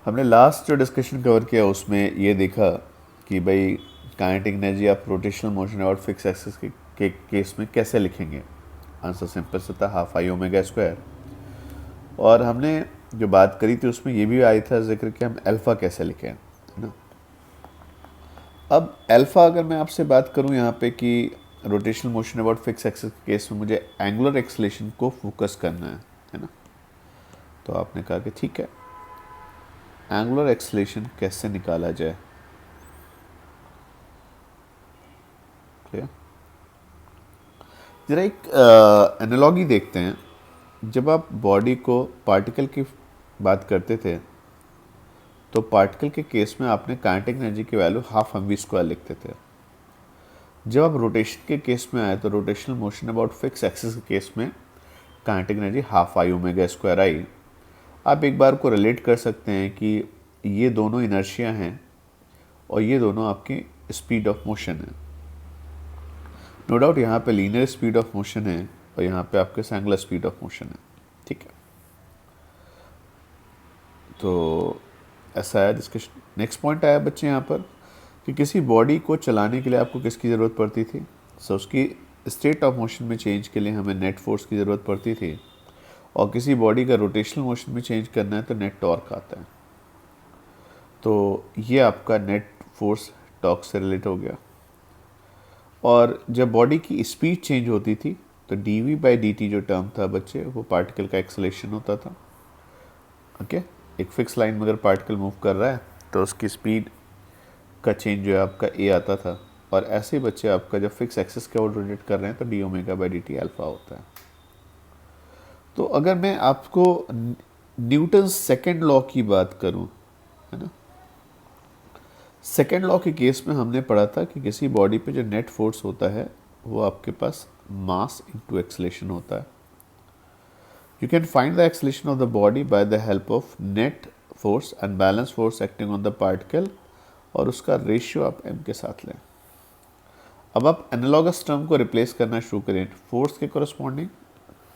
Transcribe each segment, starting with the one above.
हमने लास्ट जो discussion cover किया उसमें ये देखा कि भाई काइनेटिक एनर्जी आप रोटेशनल मोशन और फिक्स एक्सिस के केस में कैसे लिखेंगे। आंसर सिंपल से था हाफ आई ओमेगा स्क्वायर। और हमने जो बात करी थी उसमें ये भी आई था जिक्र कि हम अल्फ़ा कैसे लिखें, है ना। अब अल्फ़ा अगर मैं आपसे बात करूं यहाँ पे कि rotational motion about fix axis के केस में मुझे एंगुलर एक्सलेशन को फोकस करना है ना। तो आपने कहा कि ठीक है, एंगुलर एक्सलेशन कैसे निकाला जाए। क्लियर। जरा एक एनालॉगी देखते हैं। जब आप बॉडी को पार्टिकल की बात करते थे तो पार्टिकल के केस में आपने काइनेटिक एनर्जी की value half M V square लिखते थे। जब आप रोटेशन के केस में आए तो rotational motion about fix axis के केस में kinetic energy half I omega square I. आप एक बार को रिलेट कर सकते हैं कि ये दोनों इनर्शिया हैं और ये दोनों आपकी स्पीड ऑफ मोशन है। नो डाउट यहाँ पे लीनियर स्पीड ऑफ मोशन है और यहाँ पे आपके एंगुलर स्पीड ऑफ मोशन है। ठीक है, तो ऐसा है डिस्कशन। नेक्स्ट पॉइंट आया बच्चे यहाँ पर कि किसी बॉडी को चलाने के लिए आपको किसकी ज़रूरत पड़ती थी। सो उसकी स्टेट ऑफ मोशन में चेंज के लिए हमें नेट फोर्स की ज़रूरत पड़ती थी, और किसी बॉडी का रोटेशनल मोशन में चेंज करना है तो नेट टॉर्क आता है। तो ये आपका नेट फोर्स टॉर्क से रिलेट हो गया। और जब बॉडी की स्पीड चेंज होती थी तो D V by D T जो टर्म था बच्चे, वो पार्टिकल का एक्सेलेरेशन होता था। ओके, एक फिक्स लाइन में अगर पार्टिकल मूव कर रहा है तो उसकी स्पीड का चेंज जो है आपका ए आता था। और ऐसे ही बच्चे आपका जब फिक्स एक्सिस के ओर रोटेट कर रहे हैं तो D omega by D T alpha होता है। तो अगर मैं आपको न्यूटन सेकेंड लॉ की बात करूं, है ना, सेकेंड लॉ के केस में हमने पढ़ा था कि किसी बॉडी पे जो नेट फोर्स होता है वो आपके पास मास इनटू एक्सेलेरेशन होता है। You can find the acceleration of the body by the help of net force and balance force acting on the particle, और उसका रेशियो आप m के साथ लें। अब आप एनालॉगस टर्म को रिप्लेस करना शुरू करें। फोर्स के कोरस्पॉन्डिंग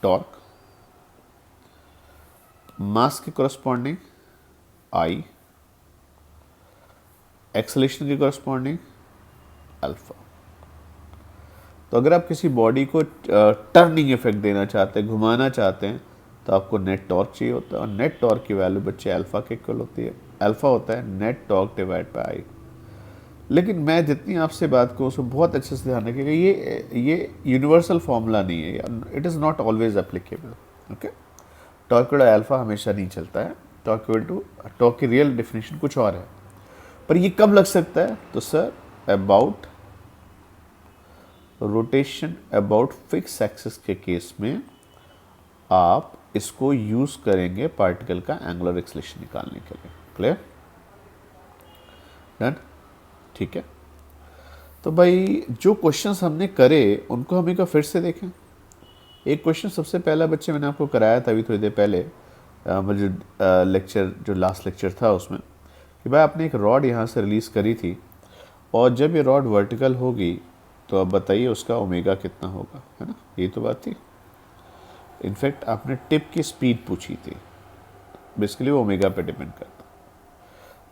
टॉर्क, मास के कोरस्पॉन्डिंग आई, एक्सेलेरेशन के कोरस्पॉन्डिंग अल्फा। तो अगर आप किसी बॉडी को टर्निंग इफेक्ट देना चाहते हैं, घुमाना चाहते हैं, तो आपको नेट टॉर्क चाहिए होता है, और नेट टॉर्क की वैल्यू बच्चे अल्फा के इक्वल होती है। अल्फा होता है नेट टॉर्क डिवाइड बाय आई। लेकिन मैं जितनी आपसे बात करूँ उसको बहुत अच्छे से ध्यान रखिएगा, ये यूनिवर्सल फॉर्मूला नहीं है, it is not always applicable. Okay, torque alpha हमेशा नहीं चलता है। टॉर्क की रियल डेफिनेशन कुछ और है। पर ये कब लग सकता है, तो sir about rotation about fix axis के केस में आप इसको यूज करेंगे पार्टिकल का एंगुलर एक्सेलेरेशन निकालने के लिए। क्लियर, डन, ठीक है। तो भाई जो क्वेश्चंस हमने करे उनको हम एक बार फिर से देखें। एक क्वेश्चन सबसे पहला बच्चे मैंने आपको कराया था अभी थोड़ी देर पहले, मुझे लेक्चर जो लास्ट लेक्चर था उसमें, कि भाई आपने एक रॉड यहाँ से रिलीज़ करी थी और जब ये रॉड वर्टिकल होगी तो अब बताइए उसका ओमेगा कितना होगा, है ना। ये तो बात थी। इनफैक्ट आपने टिप की स्पीड पूछी थी, बेसिकली वो ओमेगा पे डिपेंड करता।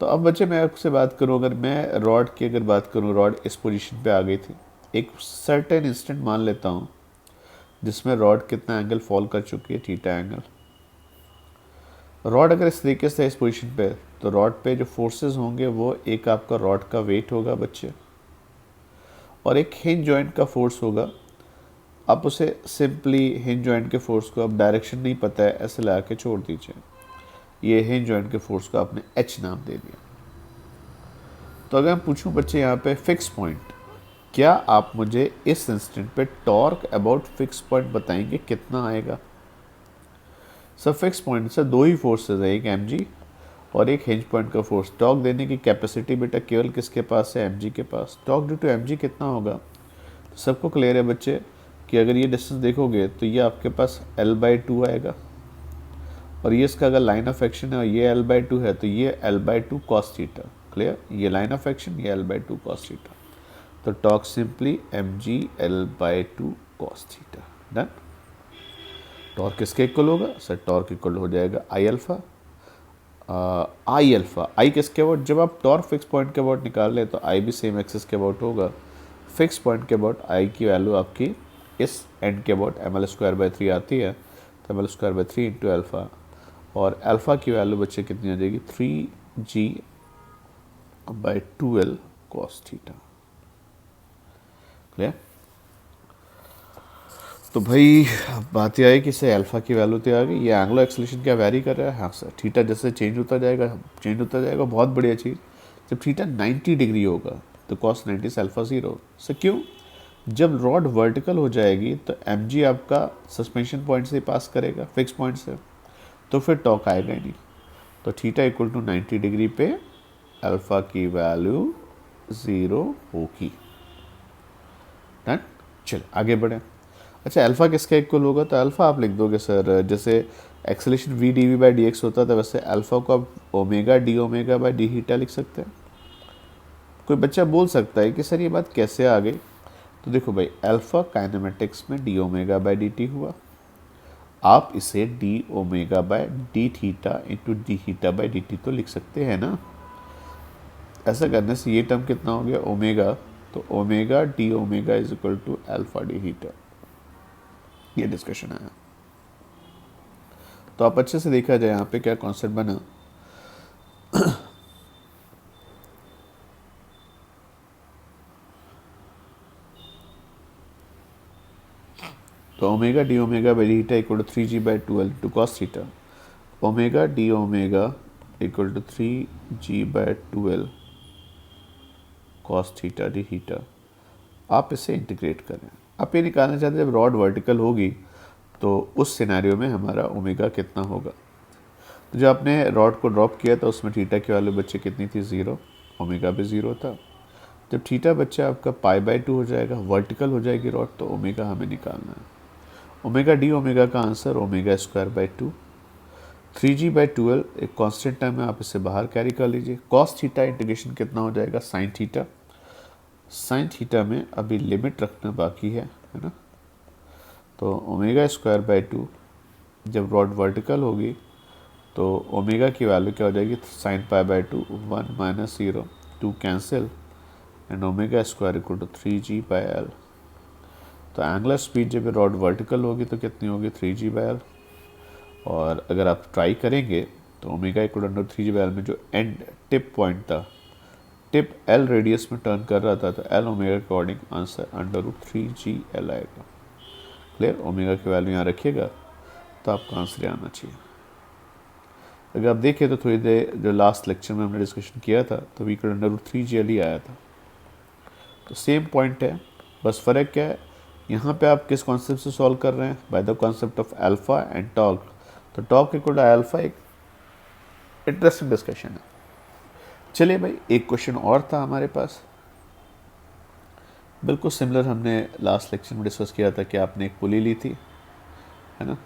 तो अब बच्चे मैं आपसे बात करूं, अगर मैं रॉड की अगर बात करूं, रॉड इस पोजीशन पे आ गई थी, एक सर्टेन इंस्टेंट मान लेता हूं जिसमें रॉड कितना एंगल फॉल कर चुकी है, थीटा एंगल। रॉड अगर इस तरीके से इस पोजीशन पे, तो रॉड पे जो फोर्सेस होंगे वो एक आपका रॉड का वेट होगा बच्चे, और एक हिंज जॉइंट का फोर्स होगा। आप उसे सिंपली हिंज जॉइंट के फोर्स को, अब डायरेक्शन नहीं पता है, ऐसे लगा के छोड़ दीजिए। ये हिंज जॉइंट के फोर्स को आपने एच नाम दे दिया। तो अगर मैं पूछूं बच्चे यहाँ पे फिक्स पॉइंट, क्या आप मुझे इस इंस्टेंट पे टॉर्क अबाउट फिक्स पॉइंट बताएंगे कितना आएगा। सर फिक्स पॉइंट से दो ही फोर्सेस है, एक एम जी और एक हिंज पॉइंट का फोर्स। टॉर्क देने की कैपेसिटी बेटा केवल किसके पास है, एम जी के पास। Torque due to M G कितना होगा, तो सबको क्लियर है बच्चे कि अगर ये डिस्टेंस देखोगे तो ये आपके पास L/2 आएगा, और ये इसका अगर लाइन ऑफ एक्शन है और ये L/2 है तो ये L/2 cos थीटा। क्लियर, ये लाइन ऑफ एक्शन, ये L/2 cos थीटा। तो torque simply mg L/2 cos theta. Done. Torque किसके इक्वल होगा, सर टॉर्क इक्वल हो जाएगा आई अल्फा आई अल्फ़ा, आई किसके अबाउट, जब आप टॉर्क फिक्स पॉइंट के अबाउट निकाल लें तो आई भी सेम एक्सिस के अबाउट होगा। फिक्स पॉइंट के अबाउट आई की वैल्यू आपकी इस एंड के about M L square by 3 आती है, तो M L square by 3 into alpha, और अल्फ़ा की वैल्यू बच्चे कितनी आ जाएगी 3g by 2l cos theta. Clear. तो भाई अब बात यह है कि इसे अल्फ़ा की वैल्यू तो आ गई, ये एंगुलर एक्सेलरेशन क्या वेरी कर रहा है, हाँ सर थीटा जैसे चेंज होता जाएगा, बहुत बढ़िया चीज़। जब थीटा 90 डिग्री होगा तो कॉस 90 से अल्फ़ा 0 से, क्यों, जब रॉड वर्टिकल हो जाएगी तो एम जी आपका सस्पेंशन पॉइंट से पास करेगा फिक्स पॉइंट से, तो फिर टॉक आएगा ही नहीं। तो थीटा इक्वल टू 90 डिग्री पे अल्फ़ा की वैल्यू 0 होगी। डन। चल आगे बढ़े। अच्छा अल्फ़ा किसका इक्वल होगा, तो अल्फ़ा आप लिख दोगे सर जैसे acceleration V D V by D X होता था, वैसे अल्फ़ा को आप omega D omega by D theta लिख सकते हैं। कोई बच्चा बोल सकता है कि सर ये बात कैसे आ गई, तो देखो भाई अल्फ़ा काइनेमेटिक्स में D omega by D T हुआ, आप इसे D omega by D theta into D हीटा by D T तो लिख सकते हैं ना। ऐसा करने से ये टर्म कितना हो गया ओमेगा, तो omega D omega is equal to alpha D theta, ये डिस्कशन आया। तो आप अच्छे से देखा जाए यहाँ पे क्या कॉन्सेप्ट बना, तो omega D omega by D theta equal to 3g by 2l to cos theta, omega D omega equal to 3g by 2l cos theta D theta. आप इसे इंटीग्रेट करें, आप ये निकालना चाहते हैं जब रॉड वर्टिकल होगी तो उस सिनेरियो में हमारा ओमेगा कितना होगा। तो जब आपने रॉड को ड्रॉप किया था उसमें थीटा की वैल्यू बच्चे कितनी थी 0, ओमेगा भी 0 था। जब थीटा बच्चा आपका पाई बाई 2 हो जाएगा, वर्टिकल हो जाएगी रॉड, तो ओमेगा हमें निकालना है। ओमेगा डी ओमेगा का answer omega square by 2, 3g by 2l एक कांस्टेंट टर्म है, आप इसे बाहर कैरी कर लीजिए। कॉस थीटा इंटीग्रेशन कितना हो जाएगा साइन थीटा, साइन थीटा में अभी लिमिट रखना बाकी है ना, तो ओमेगा स्क्वायर बाई 2 जब रॉड वर्टिकल होगी तो ओमेगा की वैल्यू क्या हो जाएगी sine pi by 2 1 minus 0 2 cancel and omega square equal to 3g by L. तो एंगुलर स्पीड जब रॉड वर्टिकल होगी तो कितनी होगी 3g बाई एल, और अगर आप ट्राई करेंगे तो omega equal to 3g by L में जो एंड टिप पॉइंट था, टिप एल रेडियस में टर्न कर रहा था, तो एल ओमेगा के according answer under root 3g L आएगा। क्लियर। ओमेगा की वैल्यू यहाँ रखिएगा तो आपका आंसर आना चाहिए। अगर आप देखें तो थोड़ी देर जो लास्ट लेक्चर में हमने डिस्कशन किया था तो V equal under root 3g ही आया था, तो सेम पॉइंट है, बस फ़र्क क्या है, यहाँ पे आप किस कॉन्सेप्ट से सॉल्व कर रहे हैं, bye the concept of alpha and torque. तो टॉर्क इक्वल टू अल्फ़ा एक इंटरेस्टिंग डिस्कशन है। चलिए भाई एक क्वेश्चन और था हमारे पास, बिल्कुल सिमिलर हमने लास्ट लेक्चर में डिस्कस किया था कि आपने एक पुली ली थी, है ना,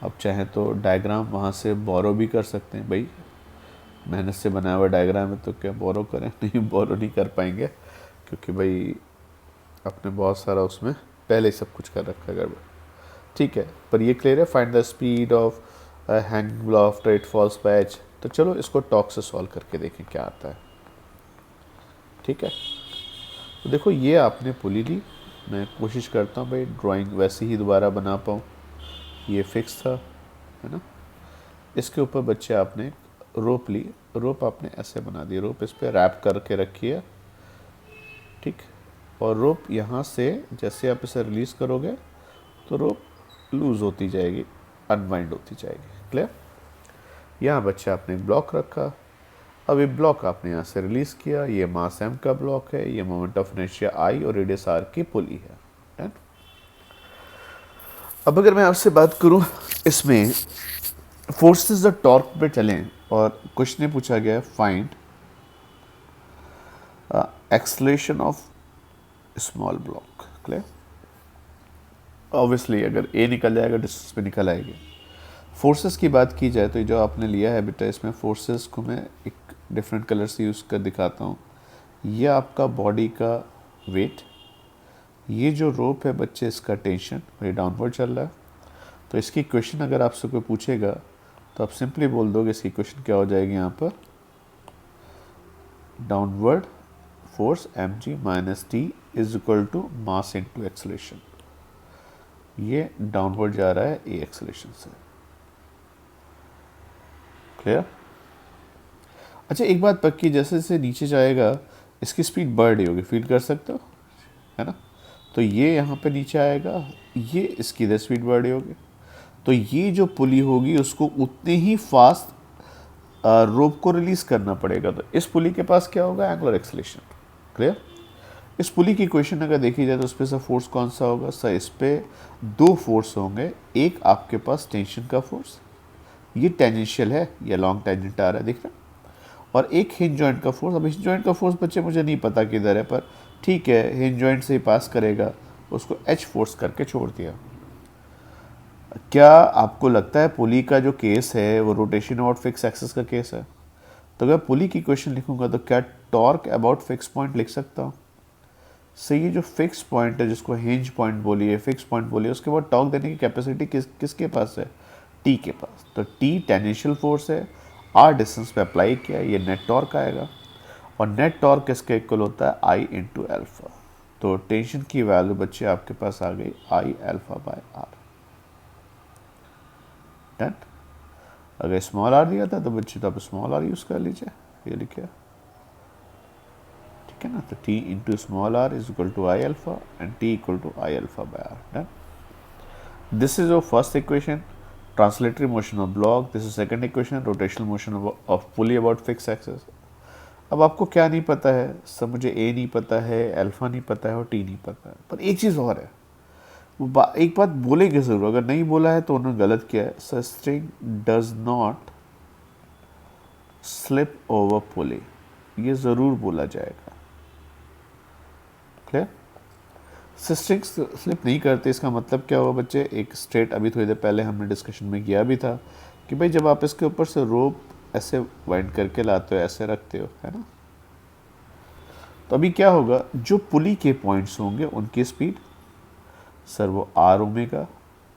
आप चाहें तो डायग्राम वहाँ से बोरो भी कर सकते हैं। भाई मेहनत से बनाया हुआ डायग्राम है तो क्या बोरो करें, नहीं बोरो नहीं कर पाएंगे क्योंकि भाई आपने बहुत सारा उसमें पहले ही सब कुछ कर रखा है गड़बड़, ठीक है। पर ये क्लियर है, find the speed of hanging block after it falls by H. तो चलो इसको टॉक से सॉल्व करके देखें क्या आता है, ठीक है। तो देखो ये आपने पुली ली, मैं कोशिश करता हूँ भाई ड्राइंग वैसे ही दोबारा बना पाऊँ, ये फिक्स था, है ना। इसके ऊपर बच्चे आपने रोप ली, रोप आपने ऐसे बना दी, रोप इस पर रैप करके रखी है, ठीक। और रोप यहाँ से जैसे आप इसे रिलीज़ करोगे तो रोप लूज़ होती जाएगी, अनवाइंड होती जाएगी। क्लियर। यहाँ बच्चे आपने एक ब्लॉक रखा, अब ये ब्लॉक आपने यहाँ से रिलीज़ किया, ये मास m का ब्लॉक है, ये मोमेंट ऑफ इनर्शिया I और रेडियस r की पुली है, डन। अब अगर मैं आपसे बात करूँ इसमें फोर्सेस और टॉर्क पे चलें और क्वेश्चन ने पूछा गया find acceleration of small block. Clear. Obviously अगर ए निकल जाएगा डिस्टेंस पे निकल आएगी। फोर्सेस की बात की जाए तो जो आपने लिया है बेटा, इसमें फोर्सेस को मैं एक डिफरेंट कलर से यूज़ कर दिखाता हूँ। ये आपका बॉडी का वेट, ये जो रोप है बच्चे इसका टेंशन, ये डाउनवर्ड चल रहा है। तो इसकी क्वेश्चन अगर आपसे कोई पूछेगा तो आप सिंपली बोल दोगे इसकी इक्वेशन क्या हो जाएगी यहाँ पर, downward force mg minus T is equal to mass into acceleration. ये डाउनवर्ड जा रहा है ए एक्सेलरेशन से। क्लियर? अच्छा, एक बात पक्की, जैसे जैसे नीचे जाएगा इसकी स्पीड बढ़ रही होगी, फील कर सकते हो, है ना? तो ये यहाँ पे नीचे आएगा, ये इसकी इधर स्पीड बढ़ रही होगी, तो ये जो पुली होगी उसको उतने ही फास्ट रोप को रिलीज करना पड़ेगा। तो इस पुली के पास क्या होगा, एंगुलर एक्सेलरेशन। क्लियर? इस पुली की इक्वेशन अगर देखी जाए तो उस पर सर फोर्स कौन सा होगा, सर इस पे दो फोर्स होंगे, एक आपके पास टेंशन का फोर्स, ये टेंजेंशियल है, ये लॉन्ग टेंजेंट आ रहा है, देख रहे हैं, और एक हिंज जॉइंट का फोर्स। अब हिंज जॉइंट का फोर्स बच्चे मुझे नहीं पता किधर है, पर ठीक है, हिंज जॉइंट से ही पास करेगा, उसको एच फोर्स करके छोड़ दिया। क्या आपको लगता है पुली का जो केस है वो रोटेशन अबाउट फिक्स एक्सिस का केस है? तो अगर पुली की क्वेश्चन लिखूंगा तो क्या टॉर्क अबाउट फिक्स पॉइंट लिख सकता हूँ? सही, ये जो फिक्स पॉइंट है जिसको हिंज पॉइंट बोलिए, फिक्स पॉइंट बोलिए, उसके बाद टॉर्क देने की कैपेसिटी किसके पास है, टी के पास। तो टी टेंजेंशियल फोर्स है, आर डिस्टेंस पे अप्लाई किया, ये नेट टॉर्क आएगा, और नेट टॉर्क किसके इक्वल होता है, आई इंटू एल्फा। तो टेंशन की वैल्यू बच्चे आपके पास आ गई I alpha by R. Done? अगर स्मॉल आर दिया था तो बच्चे तो आप स्मॉल आर यूज कर लीजिए, ये लिखिए, ठीक है ना? तो T into small R is equal to I alpha and T equal to I alpha by R. Done? This is your first equation, translatory motion of block. This is second equation, rotational motion of pulley about fix axis. अब आपको क्या नहीं पता है, सब मुझे ए नहीं पता है, अल्फा नहीं पता है और टी नहीं पता है, पर एक चीज़ और है, वो एक बात बोलेंगे ज़रूर, अगर नहीं बोला है तो उन्होंने गलत किया है। Sir string does not slip over pulley, ये ज़रूर बोला जाएगा। क्लियर? स्ट्रिंग स्लिप नहीं करते, इसका मतलब क्या हुआ बच्चे, एक स्ट्रेट अभी थोड़ी देर पहले हमने डिस्कशन में किया भी था कि भाई जब आप इसके ऊपर से रोप ऐसे वाइंड करके लाते हो, ऐसे रखते हो, है ना, तो अभी क्या होगा, जो पुली के पॉइंट्स होंगे उनकी स्पीड सर वो आर ओमेगा,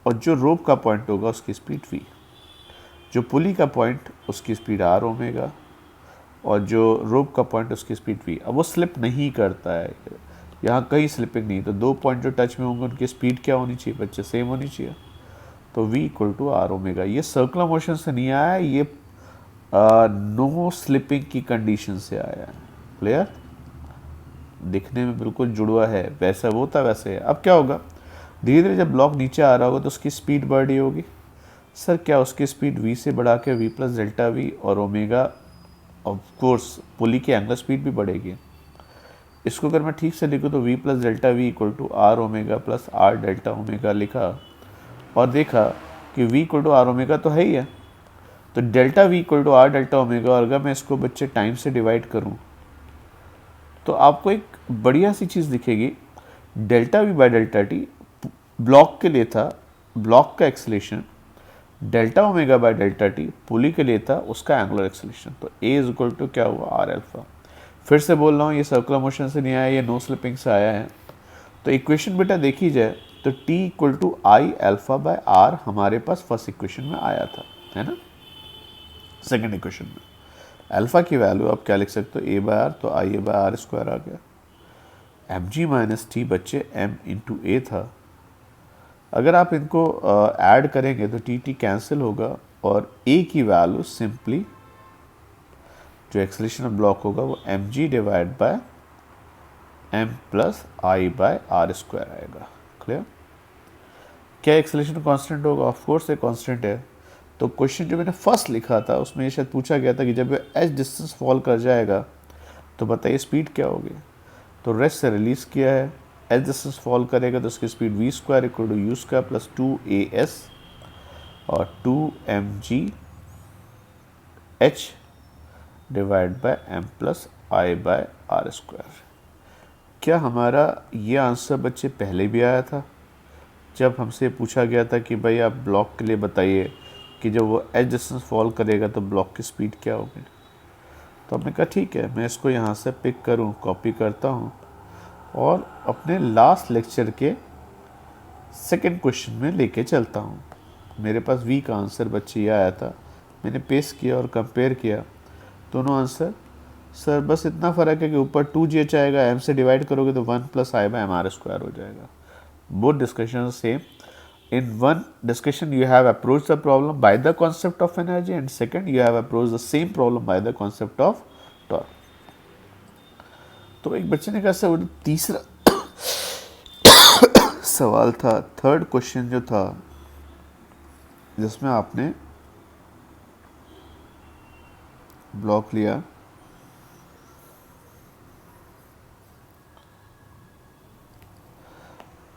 और जो रोप का पॉइंट होगा उसकी स्पीड वी। जो पुली का पॉइंट उसकी स्पीड आर ओमेगा, और जो रोप का पॉइंट उसकी स्पीड वी। अब वो स्लिप नहीं करता है, यहाँ कहीं स्लिपिंग नहीं, तो दो पॉइंट जो टच में होंगे उनकी स्पीड क्या होनी चाहिए बच्चे, सेम होनी चाहिए। तो v equal to R omega. ये सर्कुलर मोशन से नहीं आया है, ये नो स्लिपिंग की कंडीशन से आया है। क्लियर? दिखने में बिल्कुल जुड़वा है, वैसा वो था वैसे है। अब क्या होगा, धीरे धीरे जब ब्लॉक नीचे आ रहा होगा तो उसकी स्पीड बढ़ रही होगी। सर क्या उसकी स्पीड v से बढ़ा के v प्लस डेल्टा वी और ओमेगा, ऑफ कोर्स पुली की एंगुलर स्पीड भी बढ़ेगी। इसको अगर मैं ठीक से लिखूँ तो v plus delta V equal to R omega plus R delta omega लिखा, और देखा कि v equal to R omega तो है ही है, तो delta V equal to R delta omega, और अगर मैं इसको बच्चे टाइम से डिवाइड करूं तो आपको एक बढ़िया सी चीज़ दिखेगी, delta V by delta T block के लिए था, ब्लॉक का acceleration, delta omega by delta T pulley के लिए था उसका एंगुलर एक्सेलरेशन। तो ए इज इक्वल टू क्या हुआ, आर एल्फा। फिर से बोल रहा हूँ, ये सर्कुलर मोशन से नहीं आया, ये नो स्लिपिंग से आया है। तो इक्वेशन बेटा देखी जाए तो t equal to I alpha by R हमारे पास फर्स्ट इक्वेशन में आया था, है ना। सेकेंड इक्वेशन में अल्फा की वैल्यू आप क्या लिख सकते हो, ए बाय आर, तो I A by R square आ गया। एम जी माइनस टी बच्चे एम इंटू ए था, अगर आप इनको ऐड करेंगे तो टी टी कैंसिल होगा, और ए की वैल्यू सिंपली जो एक्सेलरेशन ऑफ ब्लॉक होगा वो M G divide by M plus I by R square आएगा। क्लियर? क्या एक्सेलरेशन कांस्टेंट होगा, ऑफ कोर्स ये कांस्टेंट है। तो क्वेश्चन जो मैंने फर्स्ट लिखा था उसमें ये शायद पूछा गया था कि जब एच डिस्टेंस फॉल कर जाएगा तो बताइए स्पीड क्या होगी। तो रेस्ट से रिलीज किया है, एच डिस्टेंस फॉल करेगा तो उसकी speed V square equal to U square plus 2as और 2mg h divide by M plus I by R square. क्या हमारा ये आंसर बच्चे पहले भी आया था जब हमसे पूछा गया था कि भाई आप ब्लॉक के लिए बताइए कि जब वो एच डिस्टेंस फॉल करेगा तो ब्लॉक की स्पीड क्या होगी। तो हमने कहा ठीक है, मैं इसको यहाँ से पिक करूँ, कॉपी करता हूँ और अपने लास्ट लेक्चर के सेकंड क्वेश्चन में लेके चलता हूँ। मेरे पास वी का आंसर बच्चे ये आया था मैंने पेस्ट किया और कंपेयर किया दोनों आंसर, सर बस इतना फ़र्क है कि ऊपर 2gh आएगा, m से डिवाइड करोगे तो 1+i/mr² हो जाएगा। Both discussion same. In one discussion you have approached the problem by the concept of energy, and second you have approached the same problem by the concept of torque. तो एक बच्चे ने कहा sir तीसरा सवाल था, थर्ड क्वेश्चन जो था जिसमें आपने ब्लॉक लिया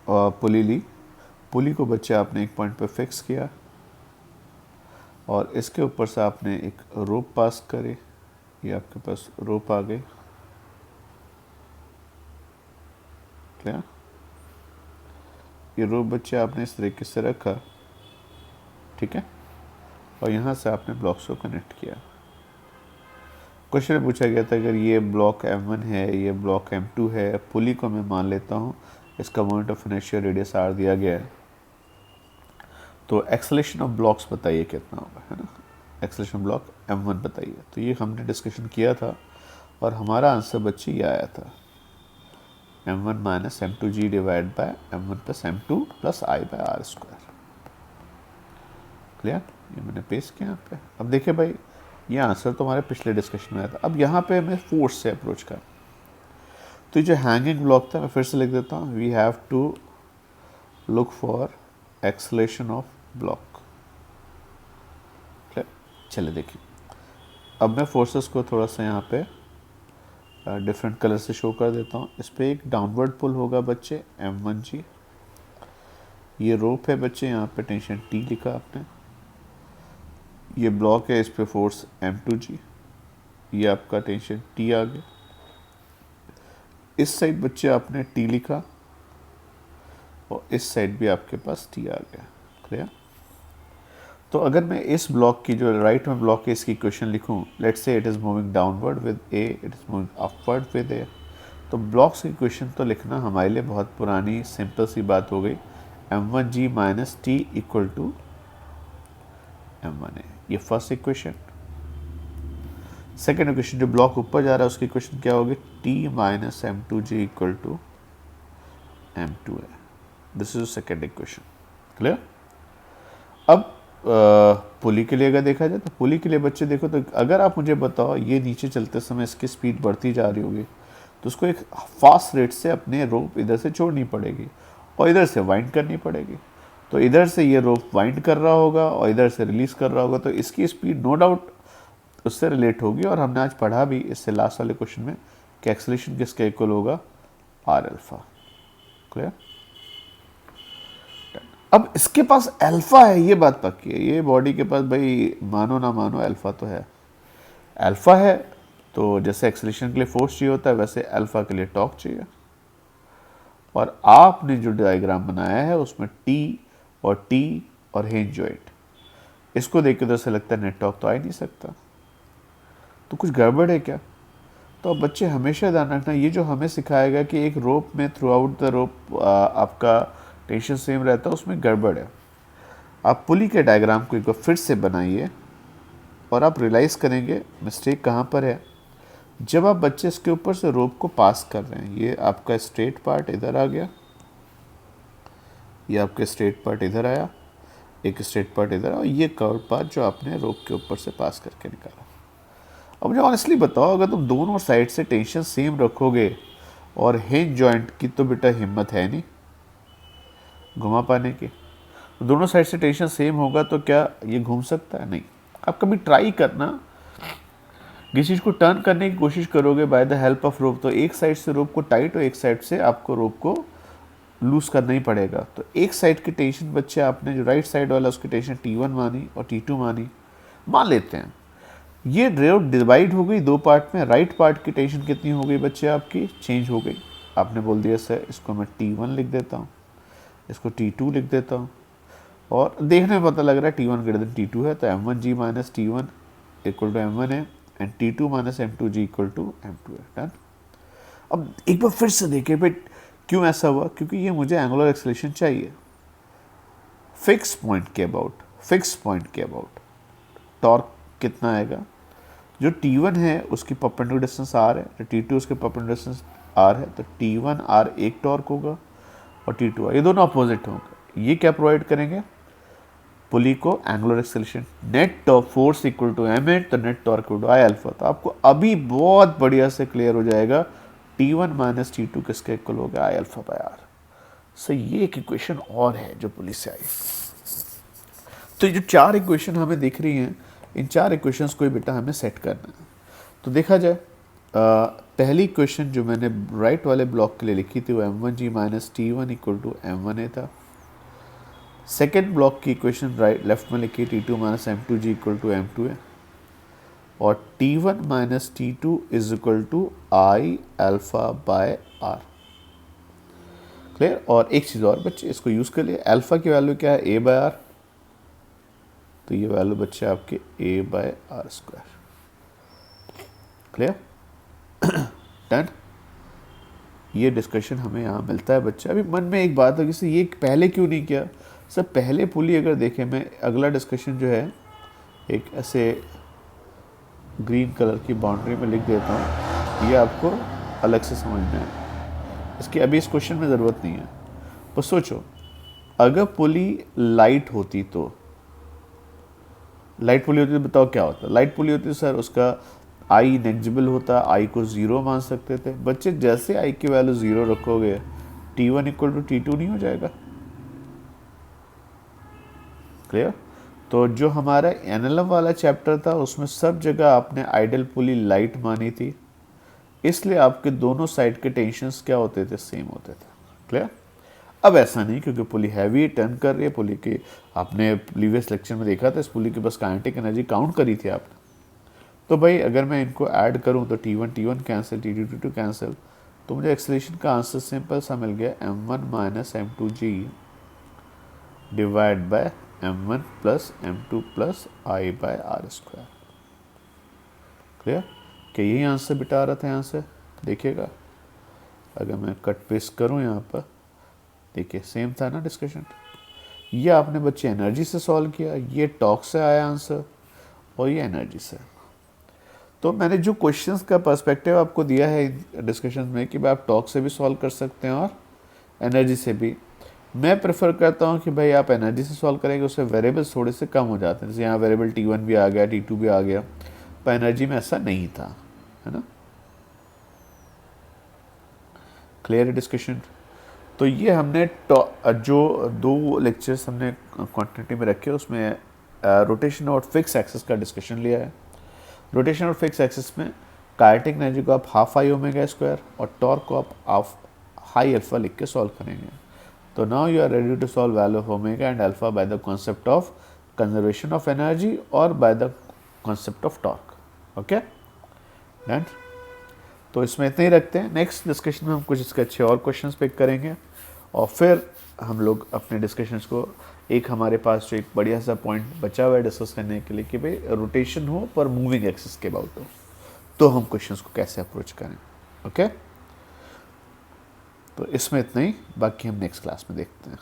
और पुली ली, पुली को बच्चे आपने एक पॉइंट पर फिक्स किया और इसके ऊपर से आपने एक रोप पास करे, ये आपके पास रोप आ गई, क्या ये रोप बच्चे आपने इस तरीके से रखा, ठीक है, और यहाँ से आपने ब्लॉक्स को कनेक्ट किया। क्वेश्चन में पूछा गया था अगर ये ब्लॉक M1 है, ये ब्लॉक M2 है, पुली को मैं मान लेता हूँ, इसका moment of inertia radius r दिया गया है, तो एक्सेलरेशन ऑफ ब्लॉक्स बताइए कितना होगा, है ना, एक्सेलरेशन ब्लॉक M1 बताइए। तो ये हमने डिस्कशन किया था और हमारा आंसर बच्चे ये आया था, M1 - M2g divide by M1 + M2 + i/r²। Clear, ये मैंने पेस्ट किया यहाँ पे। अब देखिए भाई ये आंसर तो हमारे पिछले डिस्कशन में आया था। अब यहाँ पे हमें फोर्स से अप्रोच कर, तो ये जो हैंगिंग ब्लॉक था मैं फिर से लिख देता हूँ, we have to look for acceleration of block. चले देखिए, अब मैं फोर्सेस को थोड़ा सा यहाँ पे डिफरेंट कलर से शो कर देता हूँ। इस पर एक डाउनवर्ड पुल होगा बच्चे M1g, ये रोप है बच्चे, यहाँ पे टेंशन T लिखा आपने, ये ब्लॉक है, इस पे फोर्स M2g, ये आपका टेंशन T आ गया, इस साइड बच्चे आपने T लिखा और इस साइड भी आपके पास T आ गया। क्लियर, तो अगर मैं इस ब्लॉक की जो राइट में ब्लॉक है इसकी इक्वेशन लिखूं, let's say it is moving downward with A, it is moving upward with A, तो ब्लॉक्स की इक्वेशन तो लिखना हमारे लिए बहुत पुरानी सिंपल सी बात हो गई, M1g - T = M1a, ये फर्स्ट इक्वेशन। सेकेंड इक्वेशन जो ब्लॉक ऊपर जा रहा है उसकी इक्वेशन क्या होगी, T - M2g = M2a, this is second equation. Clear, अब पुली के लिए अगर देखा जाए तो पुली के लिए बच्चे देखो, तो अगर आप मुझे बताओ ये नीचे चलते समय इसकी स्पीड बढ़ती जा रही होगी तो उसको एक फास्ट रेट से अपने रोप इधर से छोड़नी पड़ेगी और इधर से वाइंड करनी पड़ेगी, तो इधर से ये रोप वाइंड कर रहा होगा और इधर से रिलीज कर रहा होगा, तो इसकी स्पीड नो डाउट उससे रिलेट होगी। और हमने आज पढ़ा भी इससे लास्ट वाले क्वेश्चन में कि एक्सेलरेशन किसके इक्वल होगा, r∝। क्लियर, अब इसके पास अल्फा है, ये बात पक्की है, ये बॉडी के पास भाई मानो ना मानो अल्फा तो है, अल्फा है, तो जैसे एक्सेलरेशन के लिए फोर्स चाहिए होता है वैसे अल्फा के लिए टॉर्क चाहिए। और आपने जो डायग्राम बनाया है उसमें T और हिंज जॉइंट, इसको देख के तो ऐसा लगता है नेट टॉर्क तो आ ही नहीं सकता, तो कुछ गड़बड़ है क्या। तो अब बच्चे हमेशा ध्यान रखना, ये जो हमें सिखाया गया कि एक रोप में थ्रू आउट द रोप आपका टेंशन सेम रहता है, उसमें गड़बड़ है। आप पुली के डायग्राम को एक बार फिर से बनाइए और आप रियलाइज़ करेंगे मिस्टेक कहाँ पर है। जब आप बच्चे इसके ऊपर से रोप को पास कर रहे हैं, ये आपका स्ट्रेट पार्ट इधर आ गया, ये आपका स्ट्रेट पार्ट इधर आया, एक स्ट्रेट पार्ट इधर, और ये कर्व पार्ट जो आपने रोप के ऊपर से पास करके निकाला। अब मुझे ऑनेस्टली बताओ, अगर तुम दोनों साइड से टेंशन सेम रखोगे और हिंज जॉइंट की तो बेटा हिम्मत है नहीं घुमा पाने की, दोनों साइड से टेंशन सेम होगा तो क्या ये घूम सकता है, नहीं। आप कभी ट्राई करना, किसी चीज़ को टर्न करने की कोशिश करोगे by the help of rope, तो एक साइड से रोप को टाइट और एक साइड से आपको रोप को लूज करना ही पड़ेगा। तो एक साइड की टेंशन बच्चे आपने जो राइट साइड वाला उसकी टेंशन T1 मानी और T2 मानी, मान लेते हैं ये रोप डिवाइड हो गई दो पार्ट में, राइट पार्ट की टेंशन कितनी हो गई बच्चे आपकी, चेंज हो गई। आपने बोल दिया सर इसको मैं T1 लिख देता हूँ, इसको T2 लिख देता हूँ, और देखने में पता लग रहा है T1 > T2 है, तो M1g - T1 = M1a and T2 - M2g = M2a। Done. अब एक बार फिर से देखिए भाई क्यों ऐसा हुआ, क्योंकि ये मुझे एंगुलर एक्सेलरेशन चाहिए फिक्स पॉइंट के अबाउट, फिक्स पॉइंट के अबाउट। टॉर्क कितना आएगा, जो T1 है उसकी परपेंडिकुलर डिस्टेंस R है, तो T2 उसके परपेंडिकुलर डिस्टेंस R है, तो T1R एक टॉर्क होगा और T2R, ये दोनों अपोजिट होंगे। ये क्या प्रोवाइड करेंगे, पुली को angular acceleration. Net torque force equal to m8, तो net torque equal to I alpha. तो आपको अभी बहुत बढ़िया से क्लियर हो जाएगा T1 माइनस T2 किसके इक्वल हो गया, I अल्फा बाय R। सो ये एक इक्वेशन और है जो पुलिस से आई। तो ये जो 4 इक्वेशन हमें दिख रही हैं, इन 4 इक्वेशंस को ही बेटा हमें सेट करना है। तो देखा जाए पहली इक्वेशन जो मैंने राइट वाले ब्लॉक के लिए लिखी थी वो m1g minus T1 equal to m1a था। सेकेंड ब्लॉक की इक्वेशन राइट लेफ्ट में लिखी T2 minus m2g equal to m2a, और T1 minus T2 is equal to I alpha by R। Clear. और एक चीज़ और बच्चे इसको यूज़ कर लिए, अल्फा की वैल्यू क्या है, a बाय R, तो ये वैल्यू बच्चे आपके a by R square. Clear, done. ये डिस्कशन हमें यहाँ मिलता है बच्चे। अभी मन में एक बात है कि ये पहले क्यों नहीं किया सर, पहले पुली अगर देखें, मैं अगला डिस्कशन जो है एक ऐसे ग्रीन कलर की बाउंड्री में लिख देता हूँ, ये आपको अलग से समझना है, इसकी अभी इस क्वेश्चन में ज़रूरत नहीं है। पर सोचो अगर पुली लाइट होती तो, लाइट पुली होती तो बताओ क्या होता। लाइट पुली होती तो सर उसका आई नेग्जिबल होता, आई को 0 मान सकते थे बच्चे। जैसे आई की वैल्यू 0 रखोगे T1 इक्वल टू T2 नहीं हो जाएगा। क्लियर। तो जो हमारा एनएलएम वाला चैप्टर था उसमें सब जगह आपने आइडल पुली लाइट मानी थी, इसलिए आपके दोनों साइड के टेंशंस क्या होते थे, सेम होते थे। क्लियर। अब ऐसा नहीं, क्योंकि पुली हैवी टर्न कर रही है, पुली की आपने प्रीवियस लेक्चर में देखा था, इस पुली की बस काइनेटिक एनर्जी काउंट करी थी आपने। तो भाई अगर मैं इनको ऐड करूं तो T1 कैंसिल, T2 कैंसिल, तो मुझे एक्सेलरेशन का आंसर सिंपल सा मिल गया m1 minus m2g divide by m1 plus m2 plus I by R square. Clear. क्या यही आंसर बिटा रहा था यहाँ से, देखिएगा अगर मैं कट पेस्ट करूँ यहाँ पर, देखिए सेम था ना डिस्कशन। ये आपने बच्चे एनर्जी से सॉल्व किया, ये टॉर्क से आया आंसर, और ये एनर्जी से। तो मैंने जो क्वेश्चंस का पर्सपेक्टिव आपको दिया है डिस्कशन में कि भाई आप टॉर्क से भी सॉल्व कर सकते हैं और एनर्जी से भी, मैं प्रेफर करता हूं कि भाई आप एनर्जी से सॉल्व करेंगे, उससे वेरिएबल्स थोड़े से कम हो जाते हैं। जैसे यहाँ वेरिएबल T1 भी आ गया, T2 भी आ गया, पर एनर्जी में ऐसा नहीं था, है ना। Clear discussion. तो ये हमने जो 2 लेक्चर्स हमने क्वांटिटी में रखे उसमें रोटेशन और फिक्स एक्सिस का डिस्कशन लिया है। रोटेशन और फिक्स एक्सिस में काइनेटिक एनर्जी को आप हाफ आई ओमेगा स्क्वायर और टॉर्क को आप हाई अल्फा लिख के सॉल्व करेंगे। तो now you are ready to solve value of omega and alpha by the concept of conservation of energy और by the concept of torque. Okay done. तो इसमें इतना ही रखते हैं, नेक्स्ट डिस्कशन में हम कुछ इसके अच्छे और क्वेश्चंस पिक करेंगे और फिर हम लोग अपने डिस्कशंस को, एक हमारे पास जो एक बढ़िया सा पॉइंट बचा हुआ है डिस्कस करने के लिए कि भाई रोटेशन हो पर मूविंग एक्सिस के अबाउट हो, तो हम क्वेश्चंस को कैसे अप्रोच करें। ओके, तो इसमें इतना ही, बाकी हम नेक्स्ट क्लास में देखते हैं।